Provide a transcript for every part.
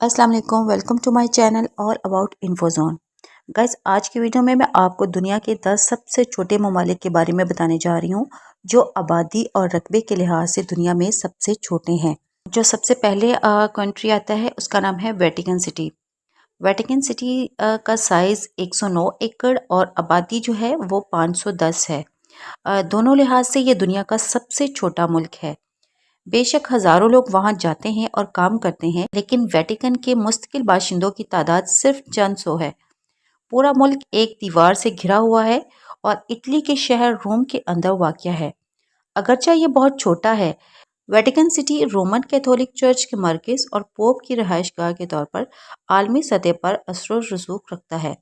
अस्सलाम वालेकुम, welcome to my channel all about infozone. Guys, आज की वीडियो में मैं आपको दुनिया के 10 सबसे छोटे ममालिक के बारे में बताने जा रही हूँ जो आबादी और रकबे के लिहाज से दुनिया में सबसे छोटे हैं। जो सबसे पहले कंट्री आता है उसका नाम है वेटिकन सिटी। वेटिकन सिटी का साइज़ 109 एकड़ और आबादी जो है वो 510 है। दोनों लिहाज से ये दुनिया का सबसे छोटा मुल्क है। बेशक हजारों लोग वहां जाते हैं और काम करते हैं, लेकिन वेटिकन के मुस्तकिल बाशिंदों की तादाद सिर्फ चंद सौ है। पूरा मुल्क एक दीवार से घिरा हुआ है और इटली के शहर रोम के अंदर वाक़या है। अगरचे ये बहुत छोटा है, Vatican city Roman Catholic church के मरकज़ और पोप की रहायशगाह के तौर पर आलमी सतह पर असर रसूख रखता है।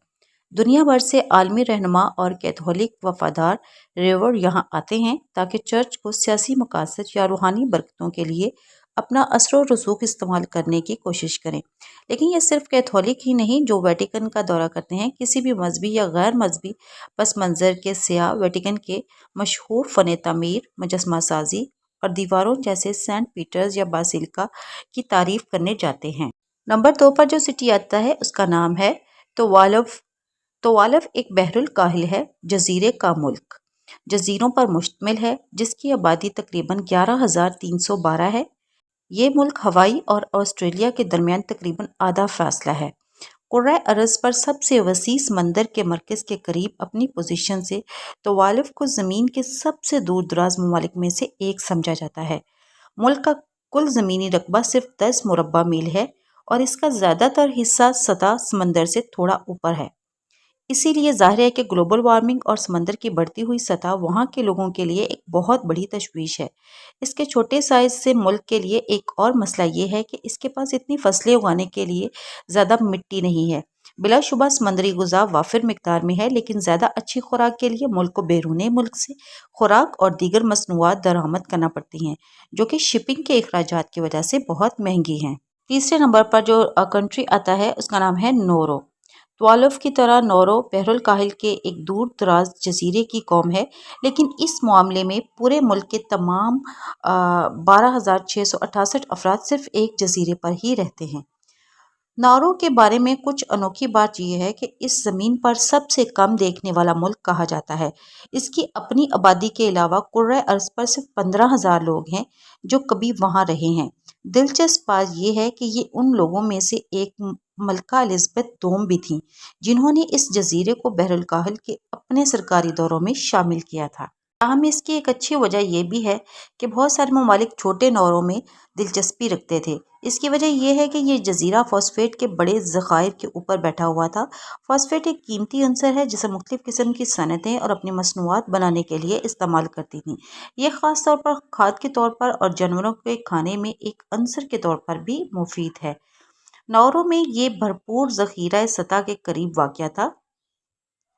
दुनिया भर से आलमी रहनुमा और कैथोलिक वफादार रेवर यहाँ आते हैं ताकि चर्च को सियासी मकासद या रूहानी बरकतों के लिए अपना असर रसूख इस्तेमाल करने की कोशिश करें। लेकिन ये सिर्फ कैथोलिक ही नहीं जो वेटिकन का दौरा करते हैं, किसी भी मजहबी या गैर मजहबी पस मंज़र के सियाह वेटिकन के मशहूर फ़न तामीर, मुजस्मा साजी और दीवारों जैसे सेंट पीटर्स या बासिलिका की तारीफ करने जाते हैं। नंबर 2 पर जो सिटी आता है उसका नाम है तोवालव एक बहरुल काहिल है, जजीरे का मुल्क जजीरों पर मुश्तमिल है जिसकी आबादी तकरीबन 11,312 है। ये मुल्क हवाई और ऑस्ट्रेलिया के दरमियान तकरीबन आधा फासला है। कुर्रा अरज पर सबसे वसी समंदर के मरकज़ के करीब अपनी पोजीशन से तोवालव को ज़मीन के सबसे दूर दराज ममालिक में से एक समझा जाता है। मुल्क का कुल ज़मीनी रकबा सिर्फ 10 मुरबा मील है और इसका ज़्यादातर हिस्सा सतह समंदर से थोड़ा ऊपर है। इसीलिए ज़ाहिर है कि ग्लोबल वार्मिंग और समंदर की बढ़ती हुई सतह वहाँ के लोगों के लिए एक बहुत बड़ी तशवीश है। इसके छोटे साइज़ से मुल्क के लिए एक और मसला ये है कि इसके पास इतनी फसलें उगाने के लिए ज़्यादा मिट्टी नहीं है। बिलाशुबा समंदरी ग़िज़ा वाफिर मिकदार में है, लेकिन ज़्यादा अच्छी खुराक के लिए मुल्क को बैरून मुल्क से खुराक और दीगर मसनूआत दरामद करना पड़ती हैं, जो कि शिपिंग के अखराजात की वजह से बहुत महंगी हैं। तीसरे नंबर पर जो कंट्री आता है उसका नाम है नोरो। तुआलव की तरह नोरो बहरुल काहिल के एक दूर दराज जजीरे की कौम है, लेकिन इस मामले में पूरे मुल्क के तमाम 12,668 अफराद सिर्फ एक जजीरे पर ही रहते हैं। नारो के बारे में कुछ अनोखी बात यह है कि इस ज़मीन पर सबसे कम देखने वाला मुल्क कहा जाता है। इसकी अपनी आबादी के अलावा कुर्रा अर्ज़ पर सिर्फ 15,000 लोग हैं जो कभी वहाँ रहे हैं। दिलचस्प बात यह है कि ये उन लोगों में से एक मलका एलिज़ाबेथ दोम भी थीं जिन्होंने इस जजीरे को बहरुल काहिल के अपने सरकारी दौरों में शामिल किया था। ताहम इसकी एक अच्छी वजह यह भी है कि बहुत सारे ममालिक छोटे नौरों में दिलचस्पी रखते थे। इसकी वजह यह है कि ये जजीरा फॉस्फेट के बड़े ज़खायर के ऊपर बैठा हुआ था। फॉस्फेट एक कीमती अंसर है जिसे मुख्तलिफ़ किस्म की सनतें और अपनी मसनूआत बनाने के लिए इस्तेमाल करती थीं। यह ख़ास तौर पर खाद के तौर पर और जानवरों के खाने में एक अंसर के तौर पर भी मुफीद है। नौरों में ये भरपूर ज़ख़ीरा सतह के करीब वाक़या था।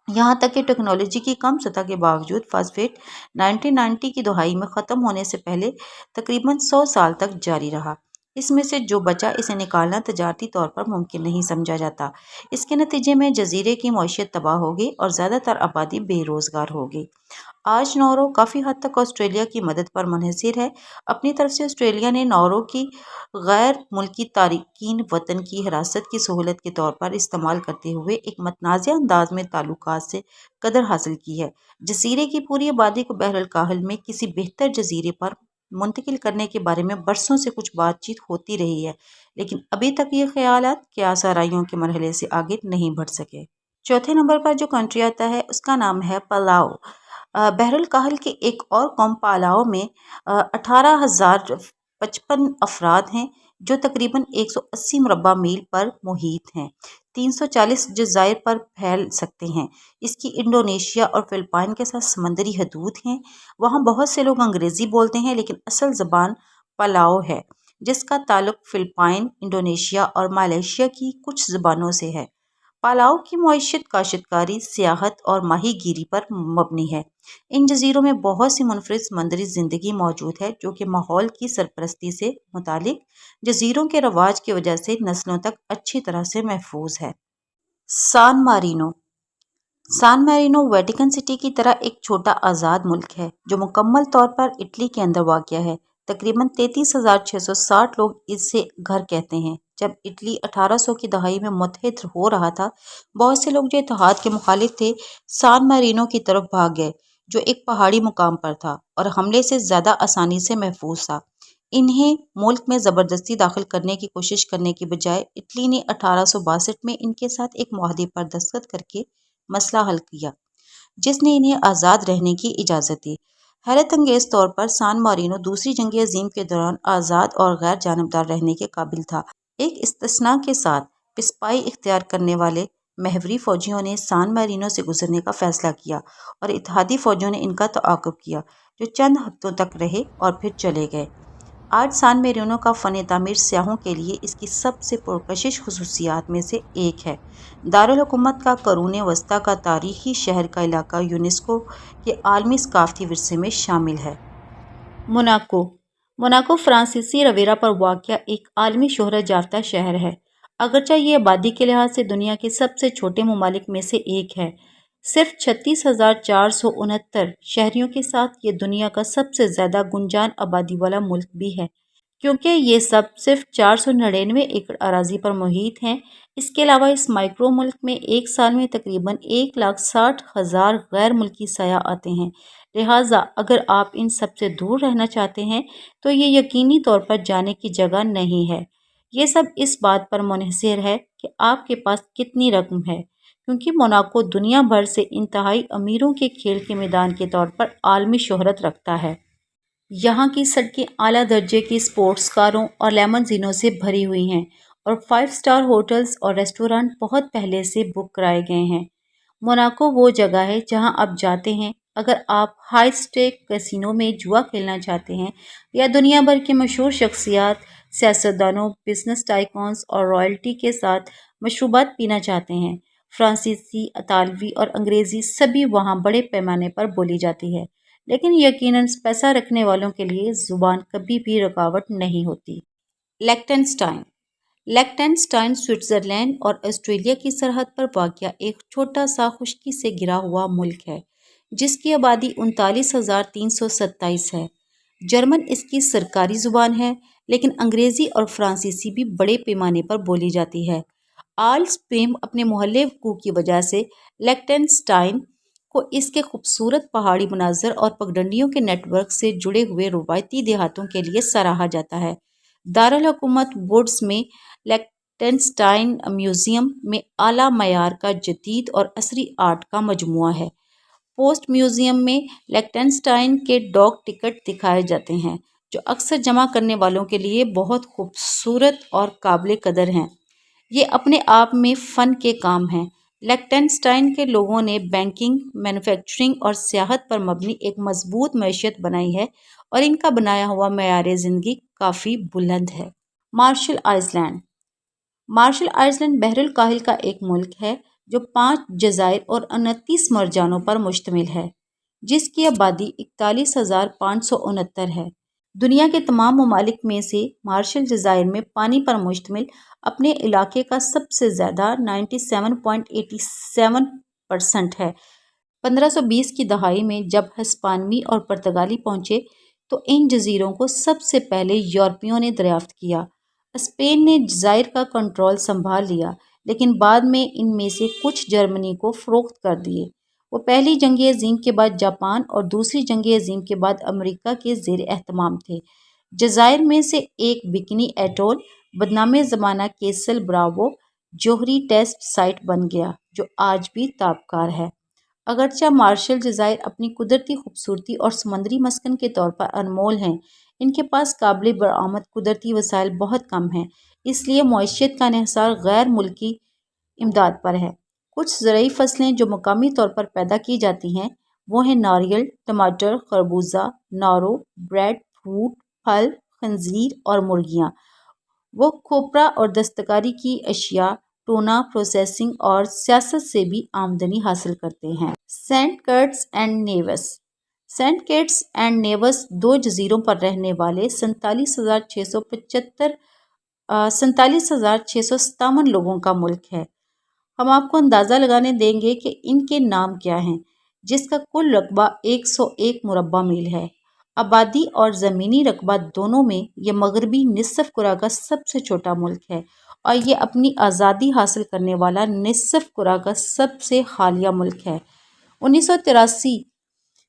यहाँ तक कि टेक्नोलॉजी की कम सतह के बावजूद फॉस्फेट 1990 की दहाई में ख़त्म होने से पहले तकरीबन 100 साल तक जारी रहा। इसमें से जो बचा इसे निकालना तजारती तौर पर मुमकिन नहीं समझा जाता। इसके नतीजे में जजीरे की मईशत तबाह हो गई और ज़्यादातर आबादी बेरोज़गार हो गई। आज नौरो काफ़ी हद तक ऑस्ट्रेलिया की मदद पर मुनहसर है। अपनी तरफ से ऑस्ट्रेलिया ने नौरो की गैर मुल्की तारकीन वतन की हिरासत की सहूलत के तौर पर इस्तेमाल करते हुए एक मतनाज़ अंदाज में ताल्लुकात से कदर हासिल की है। जजीरे की पूरी आबादी को बहरुल काहिल में किसी बेहतर जजीरे पर मुंतकिल करने के बारे में बरसों से कुछ बातचीत होती रही है, लेकिन अभी तक ये ख्यालात के आसाराइयों के मरहले से आगे नहीं बढ़ सके। चौथे नंबर पर जो कंट्री आता है उसका नाम है पलाओ। बहरुल काहिल के एक और कौम पालाओ में 18,055 अफराद हैं जो तकरीबन 180 मुरबा मील पर मुहित हैं। 340 जज़ायर पर फैल सकते हैं। इसकी इंडोनेशिया और फिलिपाइन के साथ समंदरी हदूद हैं। वहाँ बहुत से लोग अंग्रेज़ी बोलते हैं, लेकिन असल ज़बान पलाओ है जिसका ताल्लुक फिलिपाइन, इंडोनेशिया और मलेशिया की कुछ ज़बानों से है। पालाओ की मईशत काश्तकारी, सियाहत और माहीगीरी पर मबनी है। इन जजीरों में बहुत सी मुनफरिद समंदरी ज़िंदगी मौजूद है जो कि माहौल की सरपरस्ती से मुतालिक जजीरों के रवाज की वजह से नस्लों तक अच्छी तरह से महफूज है। सान मारीनो सान मैरिनो वेटिकन सिटी की तरह एक छोटा आज़ाद मुल्क है जो मुकम्मल तौर पर इटली के अंदर वाक़या है। तकरीबन 33,660 लोग इसे घर कहते हैं, جب اٹلی 1800 کی دہائی میں متحد ہو رہا تھا، بہت سے لوگ جو اتحاد کے مخالف تھے سان مارینو کی طرف بھاگ گئے، جو ایک پہاڑی مقام پر تھا اور حملے سے زیادہ آسانی سے محفوظ تھا۔ انہیں ملک میں زبردستی داخل کرنے کی کوشش کرنے کی بجائے اٹلی نے 1862 میں ان کے ساتھ ایک معاہدے پر دستخط کر کے مسئلہ حل کیا، جس نے انہیں آزاد رہنے کی اجازت دی۔ حیرت انگیز طور پر سان مارینو دوسری جنگ عظیم کے دوران آزاد اور غیر جانبدار رہنے کے قابل تھا۔ ایک استثناء کے ساتھ، پسپائی اختیار کرنے والے محوری فوجیوں نے سان مارینو سے گزرنے کا فیصلہ کیا اور اتحادی فوجیوں نے ان کا تعاقب کیا، جو چند ہفتوں تک رہے اور پھر چلے گئے۔ آج سان مارینو کا فن تعمیر سیاحوں کے لیے اس کی سب سے پرکشش خصوصیات میں سے ایک ہے۔ دارالحکومت کا قرون وسطیٰ کا تاریخی شہر کا علاقہ یونیسکو کے عالمی ثقافتی ورثے میں شامل ہے۔ موناکو فرانسیسی رویرا پر واقع ایک عالمی شہرت یافتہ شہر ہے۔ اگرچہ یہ آبادی کے لحاظ سے دنیا کے سب سے چھوٹے ممالک میں سے ایک ہے، صرف 36,469 شہریوں کے ساتھ یہ دنیا کا سب سے زیادہ گنجان آبادی والا ملک بھی ہے، کیونکہ یہ سب صرف 499 ایکڑ اراضی پر محیط ہیں۔ اس کے علاوہ اس مائکرو ملک میں ایک سال میں تقریباً 1,60,000 غیر ملکی سیاح آتے ہیں۔ لہٰذا اگر آپ ان سب سے دور رہنا چاہتے ہیں تو یہ یقینی طور پر جانے کی جگہ نہیں ہے۔ یہ سب اس بات پر منحصر ہے کہ آپ کے پاس کتنی رقم ہے، کیونکہ موناکو دنیا بھر سے انتہائی امیروں کے کھیل کے میدان کے طور پر عالمی شہرت رکھتا ہے۔ یہاں کی سڑکیں اعلیٰ درجے کی اسپورٹس کاروں اور لیموزینوں سے بھری ہوئی ہیں اور 5 اسٹار ہوٹلز اور ریسٹورانٹ بہت پہلے سے بک کرائے گئے ہیں۔ موناکو وہ جگہ ہے جہاں آپ جاتے ہیں اگر آپ ہائی اسٹیک کیسینو میں جوا کھیلنا چاہتے ہیں یا دنیا بھر کے مشہور شخصیات، سیاستدانوں، بزنس ٹائکونز اور رائلٹی کے ساتھ مشروبات پینا چاہتے ہیں۔ فرانسیسی، اطالوی اور انگریزی سبھی وہاں بڑے پیمانے پر بولی جاتی ہے، لیکن یقیناً پیسہ رکھنے والوں کے لیے زبان کبھی بھی رکاوٹ نہیں ہوتی۔ لیکٹنسٹائن سوئٹزرلینڈ اور آسٹریلیا کی سرحد پر واقع ایک چھوٹا سا خشکی سے گھرا ہوا ملک ہے، جس کی آبادی 39,327 ہے۔ جرمن اس کی سرکاری زبان ہے، لیکن انگریزی اور فرانسیسی بھی بڑے پیمانے پر بولی جاتی ہے۔ آلپس اپنے محلہ وقوع کی وجہ سے لیکٹنسٹائن کو اس کے خوبصورت پہاڑی مناظر اور پگڈنڈیوں کے نیٹ ورک سے جڑے ہوئے روایتی دیہاتوں کے لیے سراہا جاتا ہے۔ دارالحکومت ووڈز میں لیکٹنسٹائن میوزیم میں اعلیٰ معیار کا جدید اور عصری آرٹ کا مجموعہ ہے۔ پوسٹ میوزیم میں لیکٹنسٹائن کے ڈاک ٹکٹ دکھائے جاتے ہیں، جو اکثر جمع کرنے والوں کے لیے بہت خوبصورت اور قابل قدر ہیں۔ یہ اپنے آپ میں فن کے کام ہیں۔ لیکٹنسٹائن کے لوگوں نے بینکنگ، مینوفیکچرنگ اور سیاحت پر مبنی ایک مضبوط معیشت بنائی ہے اور ان کا بنایا ہوا معیار زندگی کافی بلند ہے۔ مارشل آئلینڈ بحر الکاہل کا ایک ملک ہے جو 5 جزائر اور 29 مرجانوں پر مشتمل ہے، جس کی آبادی 41,569 ہے۔ دنیا کے تمام ممالک میں سے مارشل جزائر میں پانی پر مشتمل اپنے علاقے کا سب سے زیادہ 97.87% ہے۔ 1520 کی دہائی میں جب ہسپانوی اور پرتگالی پہنچے تو ان جزیروں کو سب سے پہلے یورپیوں نے دریافت کیا۔ اسپین نے جزائر کا کنٹرول سنبھال لیا، لیکن بعد میں ان میں سے کچھ جرمنی کو فروخت کر دیے۔ وہ پہلی جنگ عظیم کے بعد جاپان اور دوسری جنگ عظیم کے بعد امریکہ کے زیر اہتمام تھے۔ جزائر میں سے ایک بکنی ایٹول بدنام زمانہ کیسل براوو جوہری ٹیسٹ سائٹ بن گیا، جو آج بھی تابکار ہے۔ اگرچہ مارشل جزائر اپنی قدرتی خوبصورتی اور سمندری مسکن کے طور پر انمول ہیں، ان کے پاس قابل برآمد قدرتی وسائل بہت کم ہیں، اس لیے معیشت کا انحصار غیر ملکی امداد پر ہے۔ کچھ زرعی فصلیں جو مقامی طور پر پیدا کی جاتی ہیں وہ ہیں ناریل، ٹماٹر، خربوزہ، نارو، بریڈ فروٹ، پھل، خنزیر اور مرغیاں۔ وہ کھوپرا اور دستکاری کی اشیاء، ٹونا پروسیسنگ اور سیاحت سے بھی آمدنی حاصل کرتے ہیں۔ سینٹ کٹس اینڈ نیوس 2 جزیروں پر رہنے والے 47,657 لوگوں کا ملک ہے۔ ہم آپ کو اندازہ لگانے دیں گے کہ ان کے نام کیا ہیں، جس کا کل رقبہ 101 مربع میل ہے۔ आबादी और ज़मीनी रकबा दोनों में ये मगरबी निसफ कुरा का सबसे छोटा मुल्क है और ये अपनी आज़ादी हासिल करने वाला निसफ कुरा का सबसे हालिया मुल्क है। 1983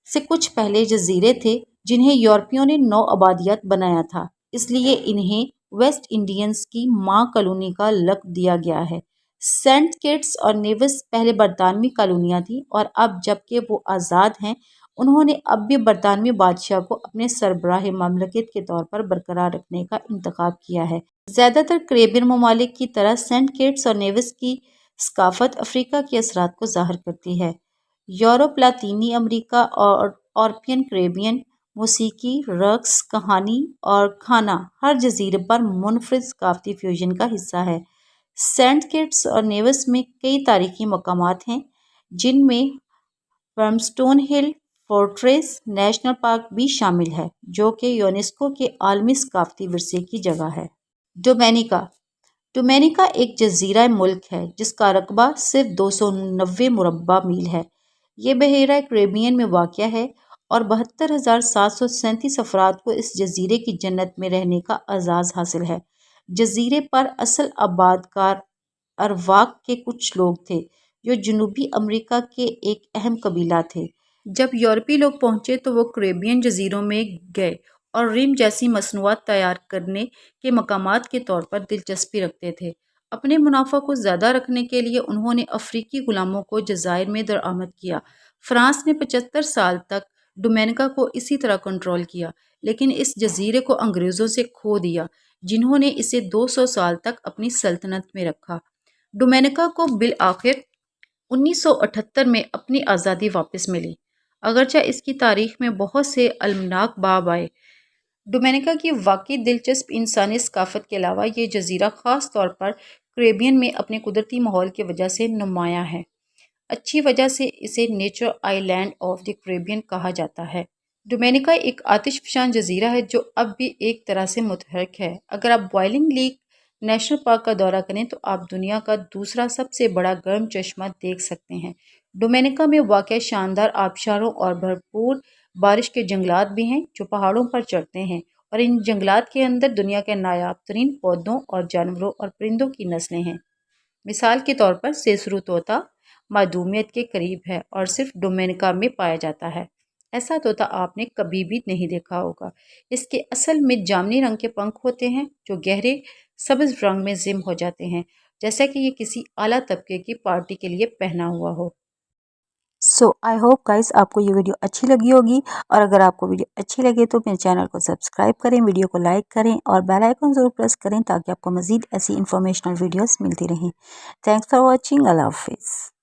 से कुछ पहले जजीरे थे जिन्हें यूरोपियों ने नौ आबादियात बनाया था, इसलिए इन्हें वेस्ट इंडियंस की माँ कॉलोनी का लक़्ब दिया गया है। सेंट किट्स और नेविस पहले बरतानवी कॉलोनियाँ थीं और अब जबकि वो आज़ाद हैं, उन्होंने अब भी बरतानवी बादशाह को अपने सरबराह ममलकत के तौर पर बरकरार रखने का इंतखाब किया है। ज़्यादातर कैरेबियन ममालिक की तरह सेंट किट्स और नेविस की सकाफ़त अफ्रीका के असरात को ज़ाहिर करती है। यूरोप, लातीनी अमेरिका और यूरोपियन कैरेबियन मौसीकी, रक्स, कहानी और खाना हर जजीरे पर मुनफरिद सकाफती फ्यूजन का हिस्सा है। सेंट किट्स और नेविस में कई तारीखी मकामात हैं, जिनमें वर्मस्टोन हिल फोर्ट्रेस नेशनल पार्क भी शामिल है, जो कि यूनेस्को के आलमी सकाफती विरसे की जगह है। डोमिनिका डोमिनिका एक जजीरा मुल्क है जिसका रकबा सिर्फ 290 मुरब्बा मील है। ये बहेरा कैरेबियन में वाक़या है और 72,737 अफराद को इस जजीरे की जन्नत में रहने का एजाज़ हासिल है। जजीरे पर असल आबादकार अरवाक के कुछ लोग थे, जो जनूबी अमेरिका के एक अहम कबीला थे। जब यूरोपी लोग पहुंचे तो वो कैरेबियन जजीरों में गए और रिम जैसी मसनूआत तैयार करने के मकामात के तौर पर दिलचस्पी रखते थे। अपने मुनाफा को ज़्यादा रखने के लिए उन्होंने अफ्रीकी गुलामों को जज़ायर में दरआमद किया। फ्रांस ने 75 साल तक डोमिनिका को इसी तरह कंट्रोल किया, लेकिन इस जजीरे को अंग्रेज़ों से खो दिया, जिन्होंने इसे 200 साल तक अपनी सल्तनत में रखा। डोमिनिका को बिल आखिर 1978 में अपनी आज़ादी वापस मिली, अगरचे इसकी तारीख में बहुत से अलमनाक बाब आए। डोमिनिका की वाकई दिलचस्प इंसानी सकाफत के अलावा ये जजीरा ख़ास तौर पर कैरेबियन में अपने कुदरती माहौल की वजह से नुमायाँ है। अच्छी वजह से इसे natural island of the Caribbean कहा जाता है। डोमिनिका एक आतिशफशान जजीरा है जो अब भी एक तरह से मुतहर्रिक है। अगर आप बॉइलिंग लीक नेशनल पार्क का दौरा करें तो आप दुनिया का दूसरा सबसे बड़ा गर्म चश्मा देख सकते हैं। डोमिनिका में वाक़या शानदार आबशारों और भरपूर बारिश के जंगलात भी हैं जो पहाड़ों पर चढ़ते हैं, और इन जंगलात के अंदर दुनिया के नायाब तरीन पौधों और जानवरों और परिंदों की नस्लें हैं। मिसाल के तौर पर सेसरू तोता मादूमियत के करीब है और सिर्फ डोमिनिका में पाया जाता है। ऐसा तोता आपने कभी भी नहीं देखा होगा। इसके असल में जामनी रंग के पंख होते हैं जो गहरे सब्ज रंग में जिम हो जाते हैं, जैसा कि ये किसी आला तबके की पार्टी के लिए पहना हुआ हो। सो आई होप गाइस आपको ये वीडियो अच्छी लगी होगी, और अगर आपको वीडियो अच्छी लगे तो मेरे चैनल को सब्सक्राइब करें, वीडियो को लाइक करें और बेल आइकन ज़रूर प्रेस करें ताकि आपको मज़ीद ऐसी इंफॉर्मेशनल वीडियोस मिलती रहें। Thanks for watching. अल्लाह हाफिज़।